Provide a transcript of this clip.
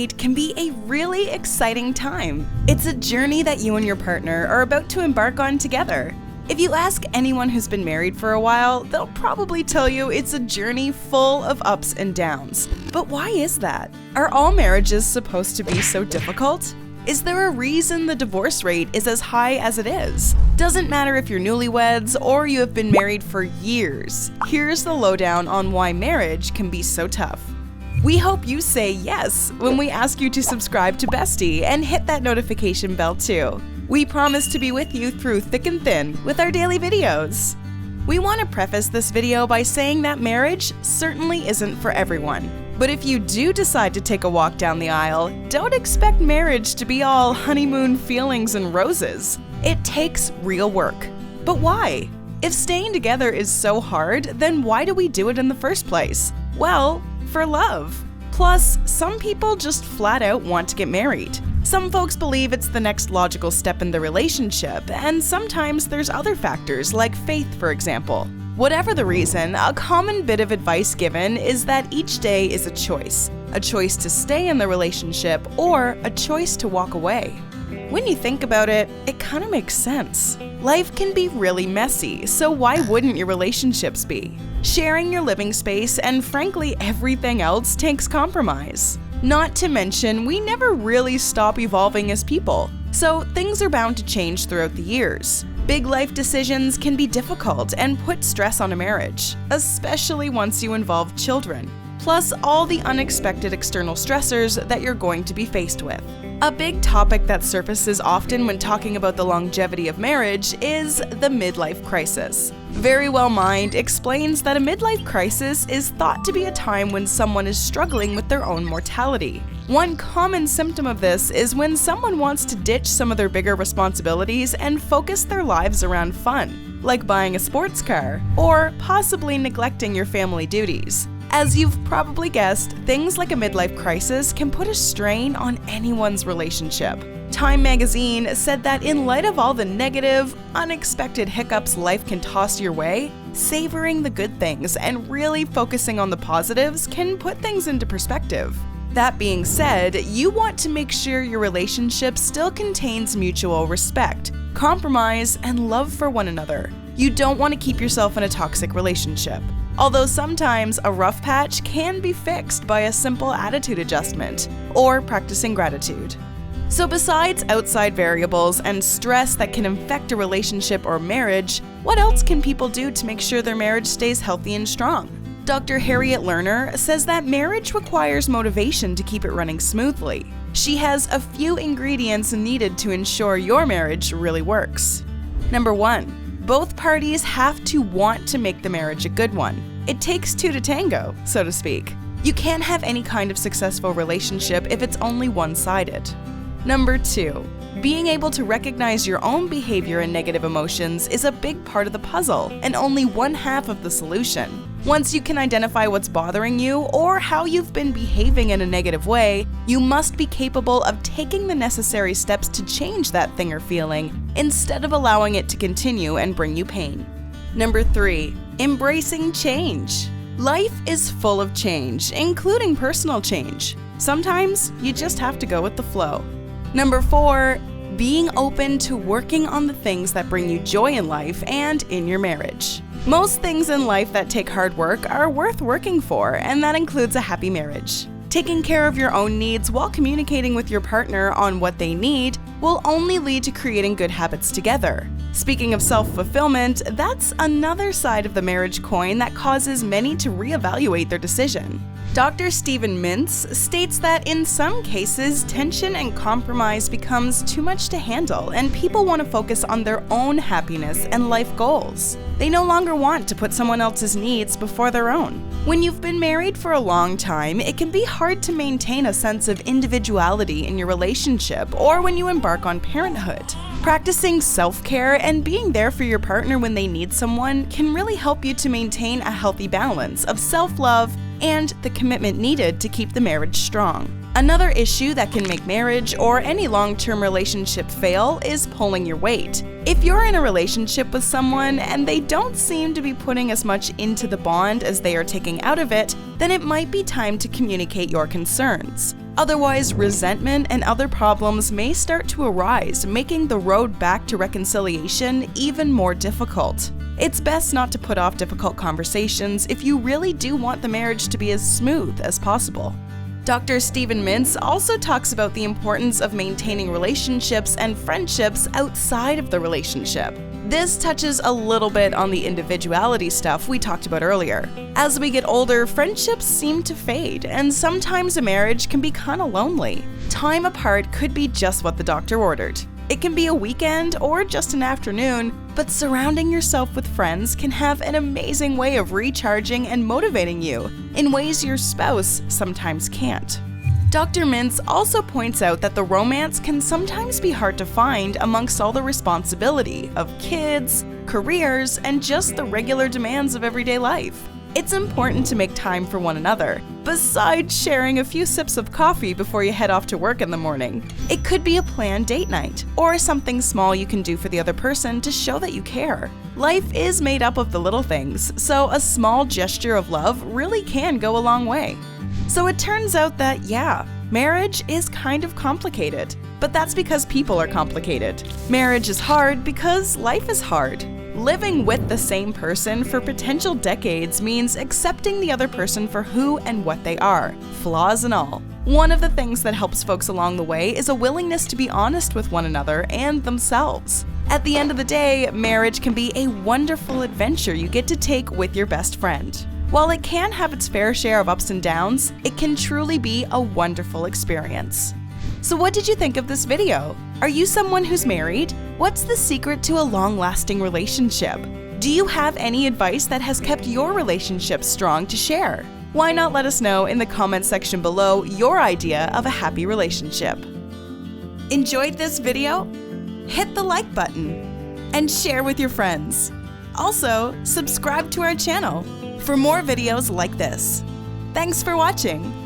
married can be a really exciting time. It's a journey that you and your partner are about to embark on together. If you ask anyone who's been married for a while, they'll probably tell you it's a journey full of ups and downs. But why is that? Are all marriages supposed to be so difficult? Is there a reason the divorce rate is as high as it is? Doesn't matter if you're newlyweds or you have been married for years. Here's the lowdown on why marriage can be so tough. We hope you say yes when we ask you to subscribe to Bestie and hit that notification bell too. We promise to be with you through thick and thin with our daily videos. We want to preface this video by saying that marriage certainly isn't for everyone. But if you do decide to take a walk down the aisle, don't expect marriage to be all honeymoon feelings and roses. It takes real work. But why? If staying together is so hard, then why do we do it in the first place? Well, for love. Plus, some people just flat out want to get married. Some folks believe it's the next logical step in the relationship, and sometimes there's other factors like faith, for example. Whatever the reason, a common bit of advice given is that each day is a choice to stay in the relationship or a choice to walk away. When you think about it, it kind of makes sense. Life can be really messy, so why wouldn't your relationships be? Sharing your living space and frankly everything else takes compromise. Not to mention, we never really stop evolving as people, so things are bound to change throughout the years. Big life decisions can be difficult and put stress on a marriage, especially once you involve children, plus all the unexpected external stressors that you're going to be faced with. A big topic that surfaces often when talking about the longevity of marriage is the midlife crisis. Very Well Mind explains that a midlife crisis is thought to be a time when someone is struggling with their own mortality. One common symptom of this is when someone wants to ditch some of their bigger responsibilities and focus their lives around fun, like buying a sports car, or possibly neglecting your family duties. As you've probably guessed, things like a midlife crisis can put a strain on anyone's relationship. Time magazine said that in light of all the negative, unexpected hiccups life can toss your way, savoring the good things and really focusing on the positives can put things into perspective. That being said, you want to make sure your relationship still contains mutual respect, compromise, and love for one another. You don't want to keep yourself in a toxic relationship. Although sometimes a rough patch can be fixed by a simple attitude adjustment or practicing gratitude. So besides outside variables and stress that can affect a relationship or marriage, what else can people do to make sure their marriage stays healthy and strong? Dr. Harriet Lerner says that marriage requires motivation to keep it running smoothly. She has a few ingredients needed to ensure your marriage really works. Number 1. Both parties have to want to make the marriage a good one. It takes two to tango, so to speak. You can't have any kind of successful relationship if it's only one-sided. Number 2. Being able to recognize your own behavior and negative emotions is a big part of the puzzle and only one half of the solution. Once you can identify what's bothering you or how you've been behaving in a negative way, you must be capable of taking the necessary steps to change that thing or feeling instead of allowing it to continue and bring you pain. Number 3. Embracing change. Life is full of change, including personal change. Sometimes you just have to go with the flow. Number 4. Being open to working on the things that bring you joy in life and in your marriage. Most things in life that take hard work are worth working for, and that includes a happy marriage. Taking care of your own needs while communicating with your partner on what they need will only lead to creating good habits together. Speaking of self-fulfillment, that's another side of the marriage coin that causes many to reevaluate their decision. Dr. Stephen Mintz states that in some cases, tension and compromise becomes too much to handle, and people want to focus on their own happiness and life goals. They no longer want to put someone else's needs before their own. When you've been married for a long time, it can be hard to maintain a sense of individuality in your relationship or when you embark on parenthood. Practicing self-care and being there for your partner when they need someone can really help you to maintain a healthy balance of self-love and the commitment needed to keep the marriage strong. Another issue that can make marriage or any long-term relationship fail is pulling your weight. If you're in a relationship with someone and they don't seem to be putting as much into the bond as they are taking out of it, then it might be time to communicate your concerns. Otherwise, resentment and other problems may start to arise, making the road back to reconciliation even more difficult. It's best not to put off difficult conversations if you really do want the marriage to be as smooth as possible. Dr. Stephen Mintz also talks about the importance of maintaining relationships and friendships outside of the relationship. This touches a little bit on the individuality stuff we talked about earlier. As we get older, friendships seem to fade, and sometimes a marriage can be kinda lonely. Time apart could be just what the doctor ordered. It can be a weekend or just an afternoon, but surrounding yourself with friends can have an amazing way of recharging and motivating you in ways your spouse sometimes can't. Dr. Mintz also points out that the romance can sometimes be hard to find amongst all the responsibility of kids, careers, and just the regular demands of everyday life. It's important to make time for one another, besides sharing a few sips of coffee before you head off to work in the morning. It could be a planned date night, or something small you can do for the other person to show that you care. Life is made up of the little things, so a small gesture of love really can go a long way. So it turns out that, yeah, marriage is kind of complicated, but that's because people are complicated. Marriage is hard because life is hard. Living with the same person for potential decades means accepting the other person for who and what they are, flaws and all. One of the things that helps folks along the way is a willingness to be honest with one another and themselves. At the end of the day, marriage can be a wonderful adventure you get to take with your best friend. While it can have its fair share of ups and downs, it can truly be a wonderful experience. So what did you think of this video? Are you someone who's married? What's the secret to a long-lasting relationship? Do you have any advice that has kept your relationship strong to share? Why not let us know in the comment section below your idea of a happy relationship? Enjoyed this video? Hit the like button and share with your friends. Also, subscribe to our channel for more videos like this. Thanks for watching.